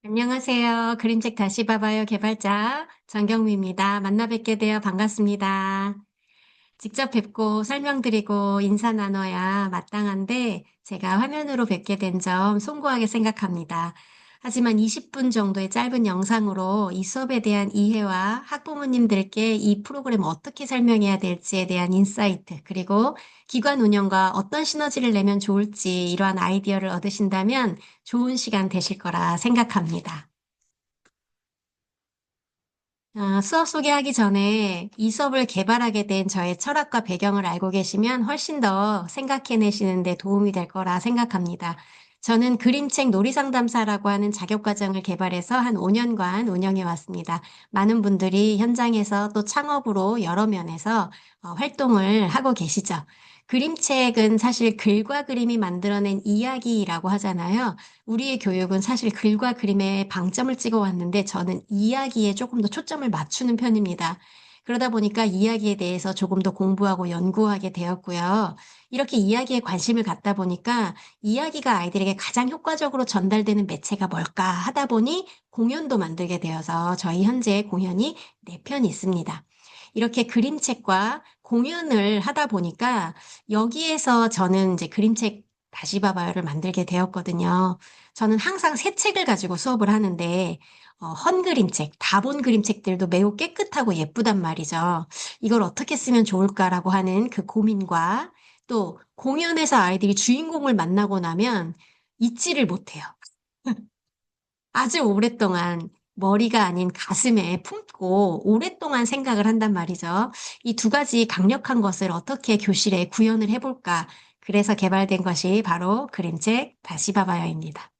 안녕하세요. 그림책 다시 봐봐요 개발자 정경미입니다. 만나 뵙게 되어 반갑습니다. 직접 뵙고 설명드리고 인사 나눠야 마땅한데 제가 화면으로 뵙게 된 점 송구하게 생각합니다. 하지만 20분 정도의 짧은 영상으로 이 수업에 대한 이해와 학부모님들께 이 프로그램 어떻게 설명해야 될지에 대한 인사이트, 그리고 기관 운영과 어떤 시너지를 내면 좋을지 이러한 아이디어를 얻으신다면 좋은 시간 되실 거라 생각합니다. 수업 소개하기 전에 이 수업을 개발하게 된 저의 철학과 배경을 알고 계시면 훨씬 더 생각해내시는 데 도움이 될 거라 생각합니다. 저는 그림책 놀이상담사라고 하는 자격과정을 개발해서 한 5년간 운영해 왔습니다. 많은 분들이 현장에서 또 창업으로 여러 면에서 활동을 하고 계시죠. 그림책은 사실 글과 그림이 만들어낸 이야기라고 하잖아요. 우리의 교육은 사실 글과 그림에 방점을 찍어 왔는데 저는 이야기에 조금 더 초점을 맞추는 편입니다. 그러다 보니까 이야기에 대해서 조금 더 공부하고 연구하게 되었고요. 이렇게 이야기에 관심을 갖다 보니까 이야기가 아이들에게 가장 효과적으로 전달되는 매체가 뭘까 하다 보니 공연도 만들게 되어서 저희 현재 공연이 4편 있습니다. 이렇게 그림책과 공연을 하다 보니까 여기에서 저는 이제 그림책 다시 봐봐요를 만들게 되었거든요. 저는 항상 새 책을 가지고 수업을 하는데 헌그림책, 다본 그림책들도 매우 깨끗하고 예쁘단 말이죠. 이걸 어떻게 쓰면 좋을까라고 하는 그 고민과 또 공연에서 아이들이 주인공을 만나고 나면 잊지를 못해요. 아주 오랫동안 머리가 아닌 가슴에 품고 오랫동안 생각을 한단 말이죠. 이 두 가지 강력한 것을 어떻게 교실에 구현을 해볼까? 그래서 개발된 것이 바로 그림책 다시 봐봐요입니다.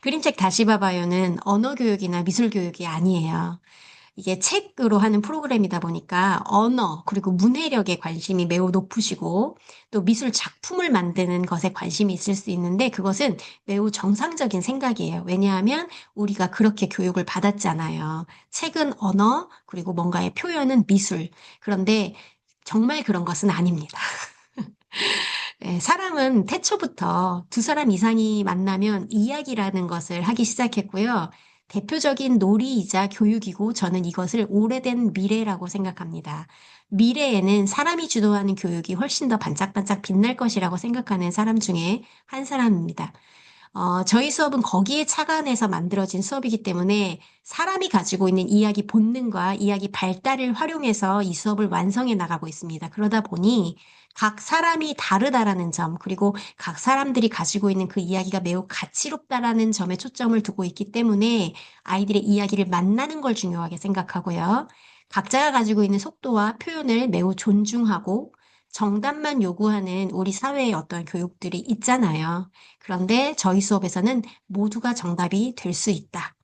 그림책 다시 봐봐요는 언어 교육이나 미술 교육이 아니에요. 이게 책으로 하는 프로그램이다 보니까 언어 그리고 문해력에 관심이 매우 높으시고 또 미술 작품을 만드는 것에 관심이 있을 수 있는데 그것은 매우 정상적인 생각이에요. 왜냐하면 우리가 그렇게 교육을 받았잖아요. 책은 언어 그리고 뭔가의 표현은 미술. 그런데 정말 그런 것은 아닙니다. 네, 사람은 태초부터 두 사람 이상이 만나면 이야기라는 것을 하기 시작했고요. 대표적인 놀이이자 교육이고 저는 이것을 오래된 미래라고 생각합니다. 미래에는 사람이 주도하는 교육이 훨씬 더 반짝반짝 빛날 것이라고 생각하는 사람 중에 한 사람입니다. 저희 수업은 거기에 착안해서 만들어진 수업이기 때문에 사람이 가지고 있는 이야기 본능과 이야기 발달을 활용해서 이 수업을 완성해 나가고 있습니다. 그러다 보니 각 사람이 다르다라는 점, 그리고 각 사람들이 가지고 있는 그 이야기가 매우 가치롭다라는 점에 초점을 두고 있기 때문에 아이들의 이야기를 만나는 걸 중요하게 생각하고요. 각자가 가지고 있는 속도와 표현을 매우 존중하고 정답만 요구하는 우리 사회의 어떤 교육들이 있잖아요. 그런데 저희 수업에서는 모두가 정답이 될 수 있다.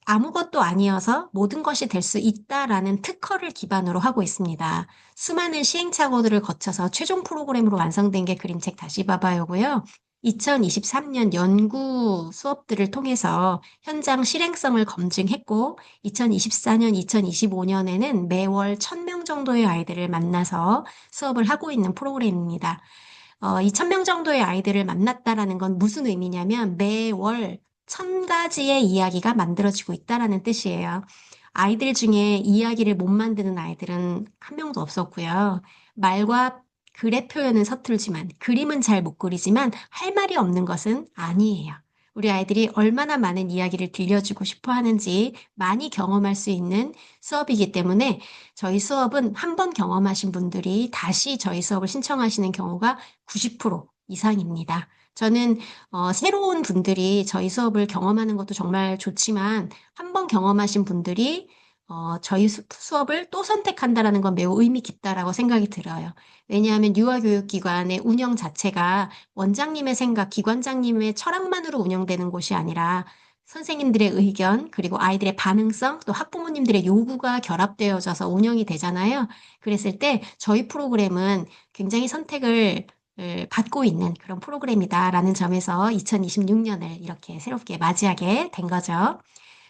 아무것도 아니어서 모든 것이 될 수 있다라는 특허를 기반으로 하고 있습니다. 수많은 시행착오들을 거쳐서 최종 프로그램으로 완성된 게 그림책 다시 봐봐요고요. 2023년 연구 수업들을 통해서 현장 실행성을 검증했고, 2024년, 2025년에는 매월 1000명 정도의 아이들을 만나서 수업을 하고 있는 프로그램입니다. 이 1000명 정도의 아이들을 만났다라는 건 무슨 의미냐면 매월 1000가지의 이야기가 만들어지고 있다라는 뜻이에요. 아이들 중에 이야기를 못 만드는 아이들은 한 명도 없었고요. 말과 글의 표현은 서툴지만 그림은 잘 못 그리지만 할 말이 없는 것은 아니에요. 우리 아이들이 얼마나 많은 이야기를 들려주고 싶어 하는지 많이 경험할 수 있는 수업이기 때문에 저희 수업은 한 번 경험하신 분들이 다시 저희 수업을 신청하시는 경우가 90% 이상입니다. 저는 새로운 분들이 저희 수업을 경험하는 것도 정말 좋지만 한 번 경험하신 분들이 저희 수업을 또 선택한다라는 건 매우 의미 깊다라고 생각이 들어요. 왜냐하면 유아교육기관의 운영 자체가 원장님의 생각, 기관장님의 철학만으로 운영되는 곳이 아니라 선생님들의 의견, 그리고 아이들의 반응성, 또 학부모님들의 요구가 결합되어져서 운영이 되잖아요. 그랬을 때 저희 프로그램은 굉장히 선택을 받고 있는 그런 프로그램이다라는 점에서 2026년을 이렇게 새롭게 맞이하게 된 거죠.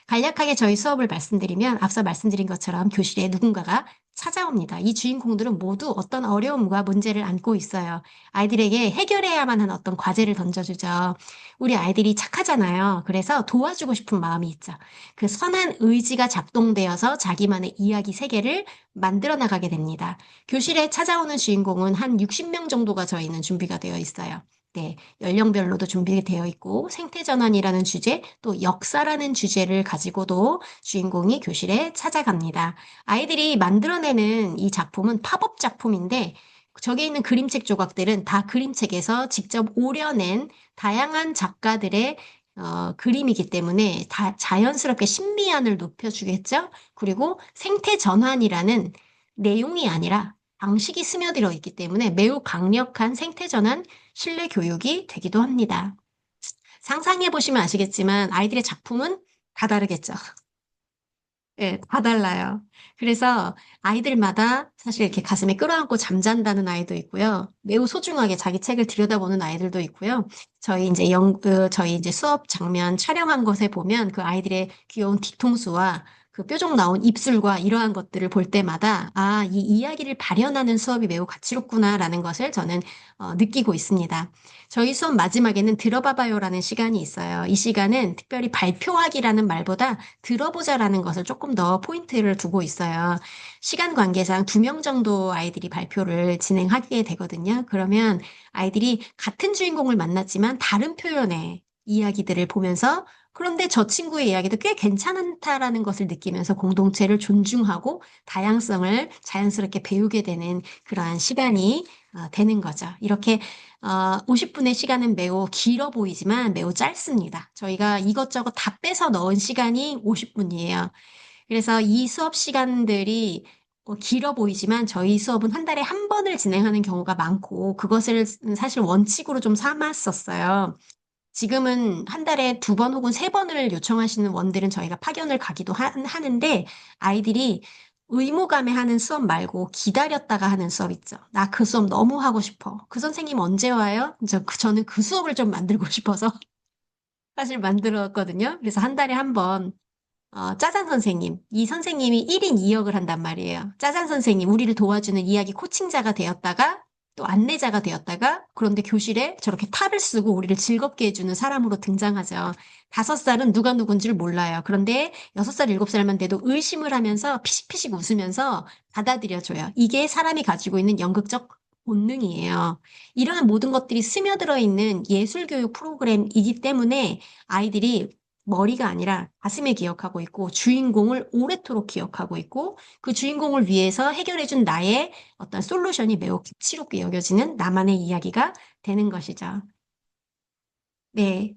간략하게 저희 수업을 말씀드리면 앞서 말씀드린 것처럼 교실에 누군가가 찾아옵니다. 이 주인공들은 모두 어떤 어려움과 문제를 안고 있어요. 아이들에게 해결해야만 하는 어떤 과제를 던져주죠. 우리 아이들이 착하잖아요. 그래서 도와주고 싶은 마음이 있죠. 그 선한 의지가 작동되어서 자기만의 이야기 세계를 만들어 나가게 됩니다. 교실에 찾아오는 주인공은 한 60명 정도가 저희는 준비가 되어 있어요. 네, 연령별로도 준비되어 있고 생태전환이라는 주제, 또 역사라는 주제를 가지고도 주인공이 교실에 찾아갑니다. 아이들이 만들어내는 이 작품은 팝업 작품인데 저기 있는 그림책 조각들은 다 그림책에서 직접 오려낸 다양한 작가들의 그림이기 때문에 다 자연스럽게 신비한을 높여주겠죠? 그리고 생태전환이라는 내용이 아니라 방식이 스며들어 있기 때문에 매우 강력한 생태전환 실내 교육이 되기도 합니다. 상상해 보시면 아시겠지만 아이들의 작품은 다 다르겠죠. 예, 다 달라요. 그래서 아이들마다 사실 이렇게 가슴에 끌어안고 잠잔다는 아이도 있고요. 매우 소중하게 자기 책을 들여다보는 아이들도 있고요. 저희 이제 수업 장면 촬영한 것에 보면 그 아이들의 귀여운 뒤통수와 그 뾰족 나온 입술과 이러한 것들을 볼 때마다 아, 이 이야기를 발현하는 수업이 매우 가치롭구나라는 것을 저는 느끼고 있습니다. 저희 수업 마지막에는 들어봐봐요라는 시간이 있어요. 이 시간은 특별히 발표하기라는 말보다 들어보자라는 것을 조금 더 포인트를 두고 있어요. 시간 관계상 2명 정도 아이들이 발표를 진행하게 되거든요. 그러면 아이들이 같은 주인공을 만났지만 다른 표현의 이야기들을 보면서 그런데 저 친구의 이야기도 꽤 괜찮다라는 것을 느끼면서 공동체를 존중하고 다양성을 자연스럽게 배우게 되는 그러한 시간이 되는 거죠. 이렇게 50분의 시간은 매우 길어 보이지만 매우 짧습니다. 저희가 이것저것 다 빼서 넣은 시간이 50분이에요. 그래서 이 수업 시간들이 길어 보이지만 저희 수업은 한 달에 한 번을 진행하는 경우가 많고 그것을 사실 원칙으로 좀 삼았었어요. 지금은 한 달에 2번 혹은 3번을 요청하시는 원들은 저희가 파견을 가기도 하는데 아이들이 의무감에 하는 수업 말고 기다렸다가 하는 수업 있죠. 나 그 수업 너무 하고 싶어. 그 선생님 언제 와요? 저는 그 수업을 좀 만들고 싶어서 사실 만들었거든요. 그래서 한 달에 한 번 짜잔 선생님. 이 선생님이 1인 2역을 한단 말이에요. 짜잔 선생님, 우리를 도와주는 이야기 코칭자가 되었다가 또 안내자가 되었다가 그런데 교실에 저렇게 탈을 쓰고 우리를 즐겁게 해주는 사람으로 등장하죠. 5살은 누가 누군지를 몰라요. 그런데 6살, 7살만 돼도 의심을 하면서 피식피식 웃으면서 받아들여줘요. 이게 사람이 가지고 있는 연극적 본능이에요. 이러한 모든 것들이 스며들어 있는 예술교육 프로그램이기 때문에 아이들이 머리가 아니라 가슴에 기억하고 있고 주인공을 오래도록 기억하고 있고 그 주인공을 위해서 해결해준 나의 어떤 솔루션이 매우 가치롭게 여겨지는 나만의 이야기가 되는 것이죠. 네.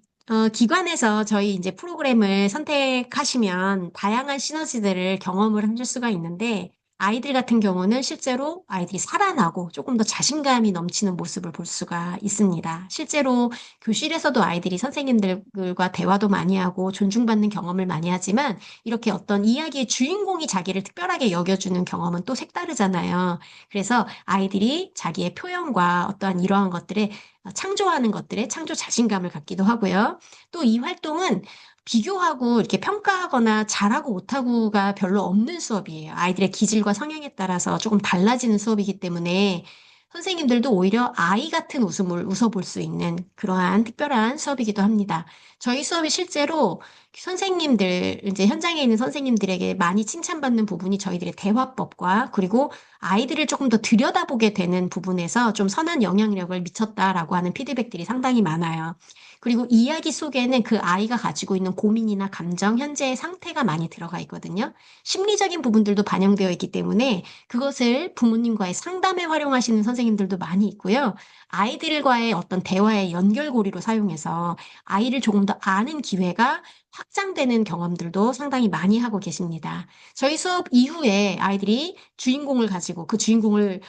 기관에서 저희 이제 프로그램을 선택하시면 다양한 시너지들을 경험을 하실 수가 있는데, 아이들 같은 경우는 실제로 아이들이 살아나고 조금 더 자신감이 넘치는 모습을 볼 수가 있습니다. 실제로 교실에서도 아이들이 선생님들과 대화도 많이 하고 존중받는 경험을 많이 하지만, 이렇게 어떤 이야기의 주인공이 자기를 특별하게 여겨주는 경험은 또 색다르잖아요. 그래서 아이들이 자기의 표현과 어떠한 이러한 것들에 창조하는 것들에 창조 자신감을 갖기도 하고요. 또 이 활동은 비교하고 이렇게 평가하거나 잘하고 못하고가 별로 없는 수업이에요. 아이들의 기질과 성향에 따라서 조금 달라지는 수업이기 때문에 선생님들도 오히려 아이 같은 웃음을 웃어볼 수 있는 그러한 특별한 수업이기도 합니다. 저희 수업이 실제로 선생님들, 이제 현장에 있는 선생님들에게 많이 칭찬받는 부분이 저희들의 대화법과 그리고 아이들을 조금 더 들여다보게 되는 부분에서 좀 선한 영향력을 미쳤다라고 하는 피드백들이 상당히 많아요. 그리고 이야기 속에는 그 아이가 가지고 있는 고민이나 감정, 현재의 상태가 많이 들어가 있거든요. 심리적인 부분들도 반영되어 있기 때문에 그것을 부모님과의 상담에 활용하시는 선생님들도 많이 있고요. 아이들과의 어떤 대화의 연결고리로 사용해서 아이를 조금 더 아는 기회가 확장되는 경험들도 상당히 많이 하고 계십니다. 저희 수업 이후에 아이들이 주인공을 가지고 그 주인공을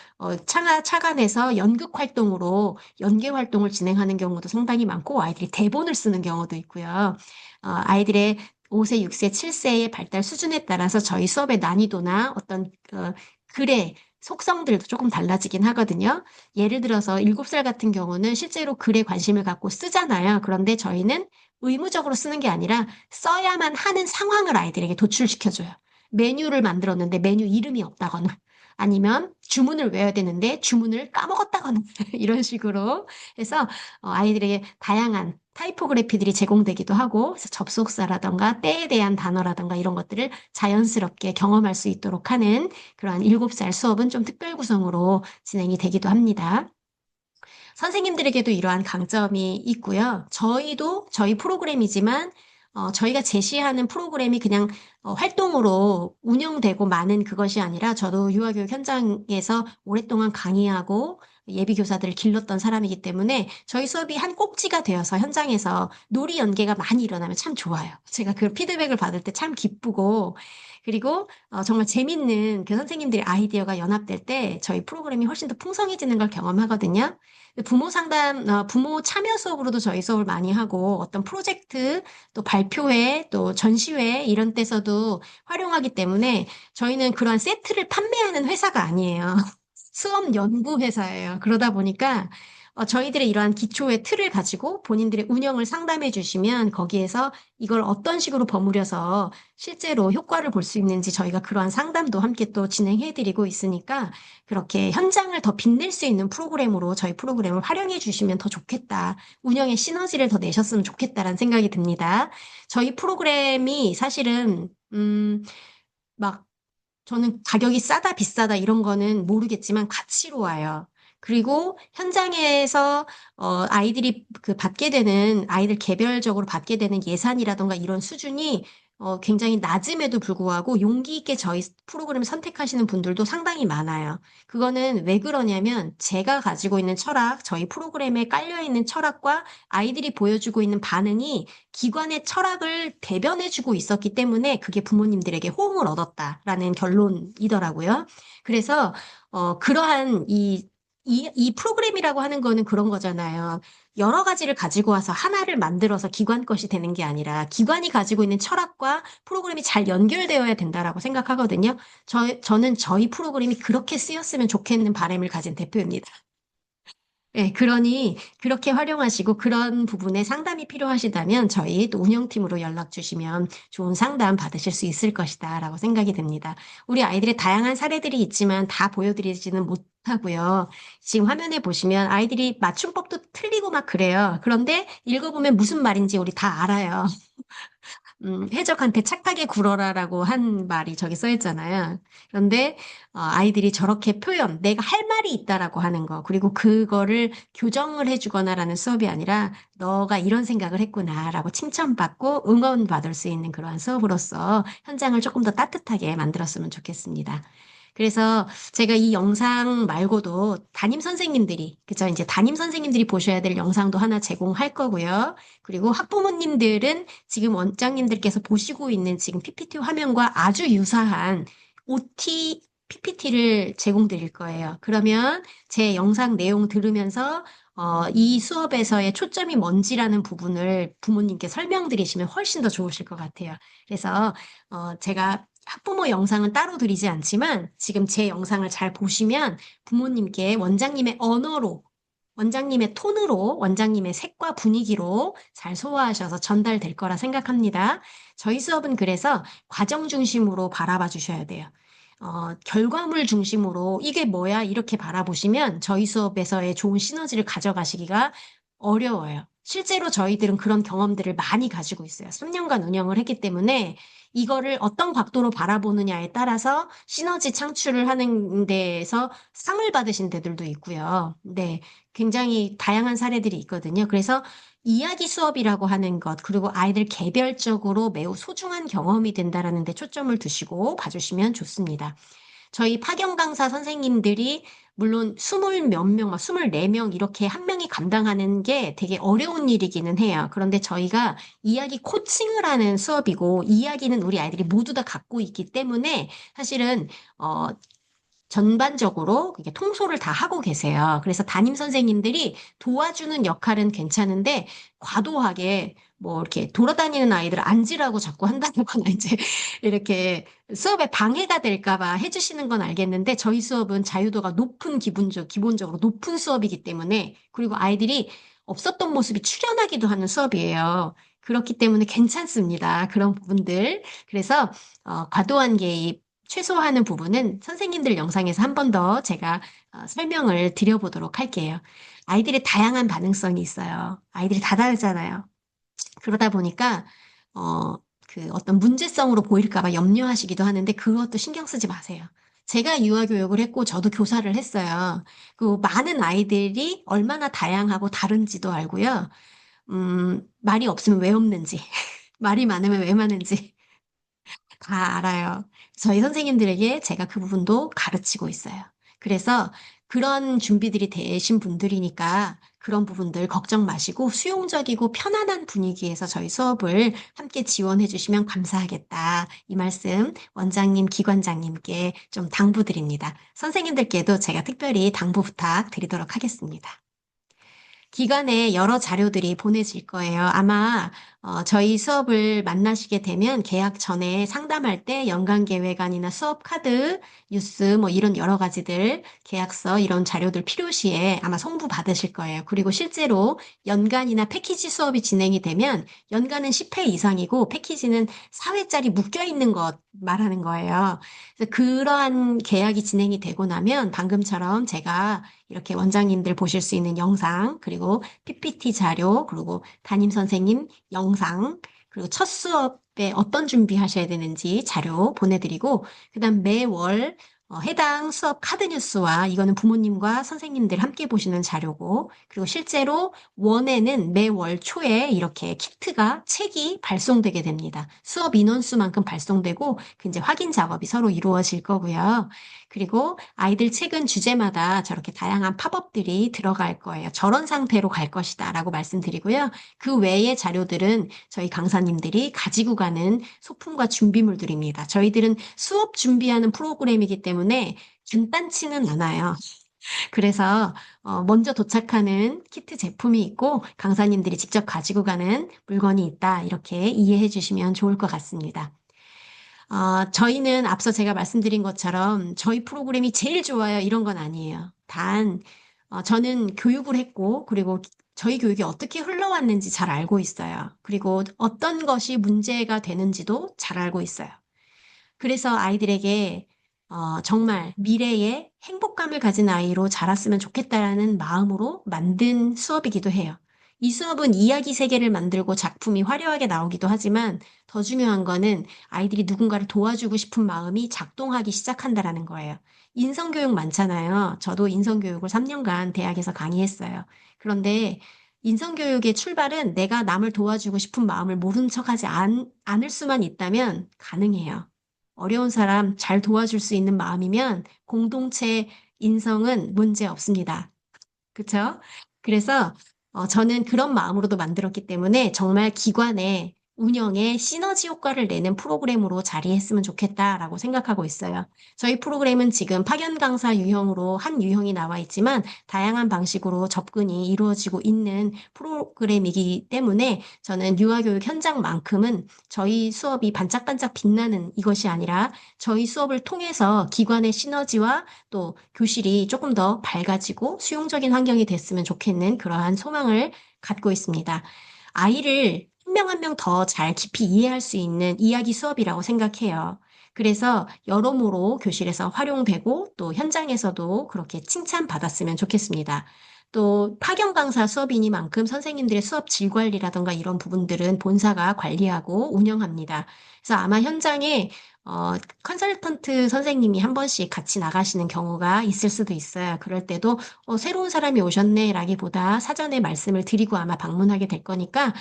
착안해서 연극 활동으로 연계 활동을 진행하는 경우도 상당히 많고 아이들이 대본을 쓰는 경우도 있고요. 아이들의 5세, 6세, 7세의 발달 수준에 따라서 저희 수업의 난이도나 어떤 글의 속성들도 조금 달라지긴 하거든요. 예를 들어서 7살 같은 경우는 실제로 글에 관심을 갖고 쓰잖아요. 그런데 저희는 의무적으로 쓰는 게 아니라 써야만 하는 상황을 아이들에게 도출시켜줘요. 메뉴를 만들었는데 메뉴 이름이 없다거나 아니면 주문을 외워야 되는데 주문을 까먹었다거나 이런 식으로 해서 아이들에게 다양한 타이포그래피들이 제공되기도 하고 그래서 접속사라던가 때에 대한 단어라던가 이런 것들을 자연스럽게 경험할 수 있도록 하는 그러한 7살 수업은 좀 특별 구성으로 진행이 되기도 합니다. 선생님들에게도 이러한 강점이 있고요. 저희도 저희 프로그램이지만 저희가 제시하는 프로그램이 그냥 활동으로 운영되고 마는 그것이 아니라 저도 유아교육 현장에서 오랫동안 강의하고 예비 교사들을 길렀던 사람이기 때문에 저희 수업이 한 꼭지가 되어서 현장에서 놀이 연계가 많이 일어나면 참 좋아요. 제가 그 피드백을 받을 때 참 기쁘고 그리고 정말 재밌는 그 선생님들의 아이디어가 연합될 때 저희 프로그램이 훨씬 더 풍성해지는 걸 경험하거든요. 부모 상담, 부모 참여 수업으로도 저희 수업을 많이 하고 어떤 프로젝트, 또 발표회, 또 전시회 이런 데서도 활용하기 때문에 저희는 그런 세트를 판매하는 회사가 아니에요. 수업 연구 회사예요. 그러다 보니까 저희들의 이러한 기초의 틀을 가지고 본인들의 운영을 상담해 주시면 거기에서 이걸 어떤 식으로 버무려서 실제로 효과를 볼 수 있는지 저희가 그러한 상담도 함께 또 진행해 드리고 있으니까 그렇게 현장을 더 빛낼 수 있는 프로그램으로 저희 프로그램을 활용해 주시면 더 좋겠다. 운영의 시너지를 더 내셨으면 좋겠다라는 생각이 듭니다. 저희 프로그램이 사실은 막 저는 가격이 싸다, 비싸다 이런 거는 모르겠지만 가치로 와요. 그리고 현장에서 아이들이 그 받게 되는 아이들 개별적으로 받게 되는 예산이라던가 이런 수준이 굉장히 낮음에도 불구하고 용기 있게 저희 프로그램을 선택하시는 분들도 상당히 많아요. 그거는 왜 그러냐면 제가 가지고 있는 철학, 저희 프로그램에 깔려 있는 철학과 아이들이 보여주고 있는 반응이 기관의 철학을 대변해주고 있었기 때문에 그게 부모님들에게 호응을 얻었다라는 결론이더라고요. 그래서 그러한 이 프로그램이라고 하는 거는 그런 거잖아요. 여러 가지를 가지고 와서 하나를 만들어서 기관 것이 되는 게 아니라 기관이 가지고 있는 철학과 프로그램이 잘 연결되어야 된다라고 생각하거든요. 저는 저희 프로그램이 그렇게 쓰였으면 좋겠는 바람을 가진 대표입니다. 네, 그러니 그렇게 활용하시고 그런 부분에 상담이 필요하시다면 저희 또 운영팀으로 연락 주시면 좋은 상담 받으실 수 있을 것이다라고 생각이 됩니다. 우리 아이들의 다양한 사례들이 있지만 다 보여드리지는 못하고요. 지금 화면에 보시면 아이들이 맞춤법도 틀리고 막 그래요. 그런데 읽어보면 무슨 말인지 우리 다 알아요. 해적한테 착하게 굴어라라고 한 말이 저기 써 있잖아요. 그런데 아이들이 저렇게 표현, 내가 할 말이 있다라고 하는 거, 그리고 그거를 교정을 해주거나라는 수업이 아니라 너가 이런 생각을 했구나라고 칭찬받고 응원받을 수 있는 그러한 수업으로서 현장을 조금 더 따뜻하게 만들었으면 좋겠습니다. 그래서 제가 이 영상 말고도 담임 선생님들이, 그죠? 이제 담임 선생님들이 보셔야 될 영상도 하나 제공할 거고요. 그리고 학부모님들은 지금 원장님들께서 보시고 있는 지금 PPT 화면과 아주 유사한 OT PPT를 제공드릴 거예요. 그러면 제 영상 내용 들으면서 이 수업에서의 초점이 뭔지라는 부분을 부모님께 설명드리시면 훨씬 더 좋으실 것 같아요. 그래서 제가 학부모 영상은 따로 드리지 않지만 지금 제 영상을 잘 보시면 부모님께 원장님의 언어로 원장님의 톤으로, 원장님의 색과 분위기로 잘 소화하셔서 전달될 거라 생각합니다. 저희 수업은 그래서 과정 중심으로 바라봐 주셔야 돼요. 결과물 중심으로 이게 뭐야? 이렇게 바라보시면 저희 수업에서의 좋은 시너지를 가져가시기가 어려워요. 실제로 저희들은 그런 경험들을 많이 가지고 있어요. 3년간 운영을 했기 때문에 이거를 어떤 각도로 바라보느냐에 따라서 시너지 창출을 하는 데에서 상을 받으신 데들도 있고요. 네. 굉장히 다양한 사례들이 있거든요. 그래서 이야기 수업이라고 하는 것, 그리고 아이들 개별적으로 매우 소중한 경험이 된다라는 데 초점을 두시고 봐주시면 좋습니다. 저희 파견 강사 선생님들이 물론 20 몇 명, 막 24명 이렇게 한 명이 감당하는 게 되게 어려운 일이기는 해요. 그런데 저희가 이야기 코칭을 하는 수업이고 이야기는 우리 아이들이 모두 다 갖고 있기 때문에 사실은 전반적으로 이게 통솔을 다 하고 계세요. 그래서 담임 선생님들이 도와주는 역할은 괜찮은데 과도하게 뭐 이렇게 돌아다니는 아이들을 앉으라고 자꾸 한다거나 이제 이렇게 수업에 방해가 될까 봐 해주시는 건 알겠는데 저희 수업은 자유도가 높은 기본적으로 높은 수업이기 때문에 그리고 아이들이 없었던 모습이 출연하기도 하는 수업이에요. 그렇기 때문에 괜찮습니다. 그런 부분들. 그래서 과도한 개입 최소화하는 부분은 선생님들 영상에서 한 번 더 제가 설명을 드려보도록 할게요. 아이들의 다양한 반응성이 있어요. 아이들이 다 다르잖아요. 그러다 보니까 어, 그 어떤 문제성으로 보일까 봐 염려하시기도 하는데 그것도 신경 쓰지 마세요. 제가 유아교육을 했고 저도 교사를 했어요. 그 많은 아이들이 얼마나 다양하고 다른지도 알고요. 말이 없으면 왜 없는지, 말이 많으면 왜 많은지 다 알아요. 저희 선생님들에게 제가 그 부분도 가르치고 있어요. 그래서 그런 준비들이 되신 분들이니까 그런 부분들 걱정 마시고 수용적이고 편안한 분위기에서 저희 수업을 함께 지원해 주시면 감사하겠다. 이 말씀 원장님, 기관장님께 좀 당부드립니다. 선생님들께도 제가 특별히 당부 부탁드리도록 하겠습니다. 기관에 여러 자료들이 보내질 거예요. 아마 저희 수업을 만나시게 되면 계약 전에 상담할 때 연간 계획안이나 수업 카드, 뉴스 뭐 이런 여러 가지들 계약서 이런 자료들 필요시에 아마 송부 받으실 거예요. 그리고 실제로 연간이나 패키지 수업이 진행이 되면 연간은 10회 이상이고 패키지는 4회짜리 묶여 있는 것 말하는 거예요. 그래서 그러한 계약이 진행이 되고 나면 방금처럼 제가 이렇게 원장님들 보실 수 있는 영상, 그리고 PPT 자료, 그리고 담임 선생님 영상, 그리고 첫 수업에 어떤 준비하셔야 되는지 자료 보내드리고, 그다음 매월 해당 수업 카드 뉴스와 이거는 부모님과 선생님들 함께 보시는 자료고, 그리고 실제로 원에는 매월 초에 이렇게 키트가 책이 발송되게 됩니다. 수업 인원수만큼 발송되고, 그 이제 확인 작업이 서로 이루어질 거고요. 그리고 아이들 책은 주제마다 저렇게 다양한 팝업들이 들어갈 거예요. 저런 상태로 갈 것이다 라고 말씀드리고요. 그 외의 자료들은 저희 강사님들이 가지고 가는 소품과 준비물들입니다. 저희들은 수업 준비하는 프로그램이기 때문에 간단치는 않아요. 그래서 먼저 도착하는 키트 제품이 있고 강사님들이 직접 가지고 가는 물건이 있다. 이렇게 이해해 주시면 좋을 것 같습니다. 저희는 앞서 제가 말씀드린 것처럼 저희 프로그램이 제일 좋아요. 이런 건 아니에요. 저는 교육을 했고, 그리고 저희 교육이 어떻게 흘러왔는지 잘 알고 있어요. 그리고 어떤 것이 문제가 되는지도 잘 알고 있어요. 그래서 아이들에게 정말 미래에 행복감을 가진 아이로 자랐으면 좋겠다라는 마음으로 만든 수업이기도 해요. 이 수업은 이야기 세계를 만들고 작품이 화려하게 나오기도 하지만 더 중요한 거는 아이들이 누군가를 도와주고 싶은 마음이 작동하기 시작한다라는 거예요. 인성교육 많잖아요. 저도 인성교육을 3년간 대학에서 강의했어요. 그런데 인성교육의 출발은 내가 남을 도와주고 싶은 마음을 모른 척하지 않을 수만 있다면 가능해요. 어려운 사람 잘 도와줄 수 있는 마음이면 공동체 인성은 문제 없습니다. 그쵸? 그래서 저는 그런 마음으로도 만들었기 때문에 정말 기관의 운영에 시너지 효과를 내는 프로그램으로 자리했으면 좋겠다라고 생각하고 있어요. 저희 프로그램은 지금 파견 강사 유형으로 한 유형이 나와 있지만 다양한 방식으로 접근이 이루어지고 있는 프로그램이기 때문에 저는 유아교육 현장만큼은 저희 수업이 반짝반짝 빛나는 이것이 아니라 저희 수업을 통해서 기관의 시너지와 또 교실이 조금 더 밝아지고 수용적인 환경이 됐으면 좋겠는 그러한 소망을 갖고 있습니다. 아이를 한 명 한 명 더 잘 깊이 이해할 수 있는 이야기 수업이라고 생각해요. 그래서 여러모로 교실에서 활용되고 또 현장에서도 그렇게 칭찬받았으면 좋겠습니다. 또 파견 강사 수업이니만큼 선생님들의 수업 질 관리라던가 이런 부분들은 본사가 관리하고 운영합니다. 그래서 아마 현장에 컨설턴트 선생님이 한 번씩 같이 나가시는 경우가 있을 수도 있어요. 그럴 때도 새로운 사람이 오셨네라기보다 사전에 말씀을 드리고 아마 방문하게 될 거니까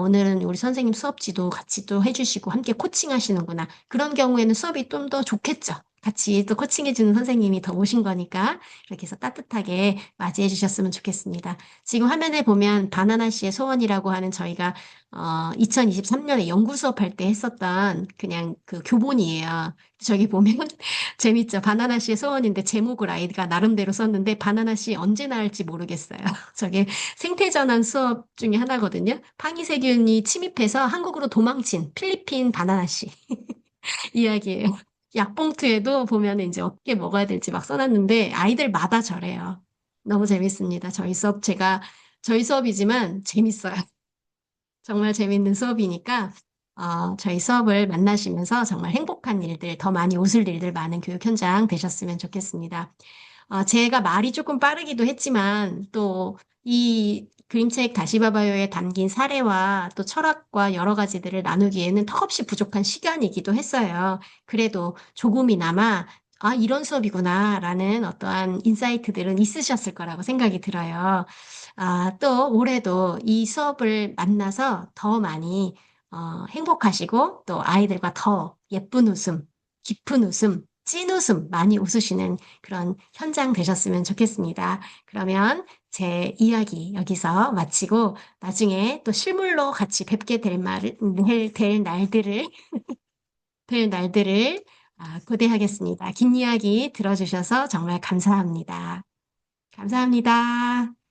오늘은 우리 선생님 수업지도 같이 또 해주시고 함께 코칭하시는구나. 그런 경우에는 수업이 좀 더 좋겠죠. 같이 또 코칭해주는 선생님이 더 오신 거니까 이렇게 해서 따뜻하게 맞이해 주셨으면 좋겠습니다. 지금 화면에 보면 바나나 씨의 소원이라고 하는 저희가 2023년에 연구 수업할 때 했었던 그냥 그 교본이에요. 저기 보면 재밌죠? 바나나 씨의 소원인데 제목을 아이가 나름대로 썼는데 바나나 씨 언제 나을지 모르겠어요. 저게 생태전환 수업 중에 하나거든요. 팡이세균이 침입해서 한국으로 도망친 필리핀 바나나 씨. 이야기예요. 약봉투에도 보면 이제 어떻게 먹어야 될지 막 써놨는데 아이들마다 저래요. 너무 재밌습니다. 저희 수업이지만 재밌어요. 정말 재밌는 수업이니까 저희 수업을 만나시면서 정말 행복한 일들, 더 많이 웃을 일들 많은 교육 현장 되셨으면 좋겠습니다. 제가 말이 조금 빠르기도 했지만 또 이 그림책 다시 봐봐요에 담긴 사례와 또 철학과 여러 가지들을 나누기에는 턱없이 부족한 시간이기도 했어요. 그래도 조금이나마 이런 수업이구나라는 어떠한 인사이트들은 있으셨을 거라고 생각이 들어요. 또 올해도 이 수업을 만나서 더 많이 행복하시고 또 아이들과 더 예쁜 웃음, 깊은 웃음, 찐 웃음 많이 웃으시는 그런 현장 되셨으면 좋겠습니다. 그러면 제 이야기 여기서 마치고 나중에 또 실물로 같이 뵙게 될 날들을 고대하겠습니다. 긴 이야기 들어주셔서 정말 감사합니다. 감사합니다.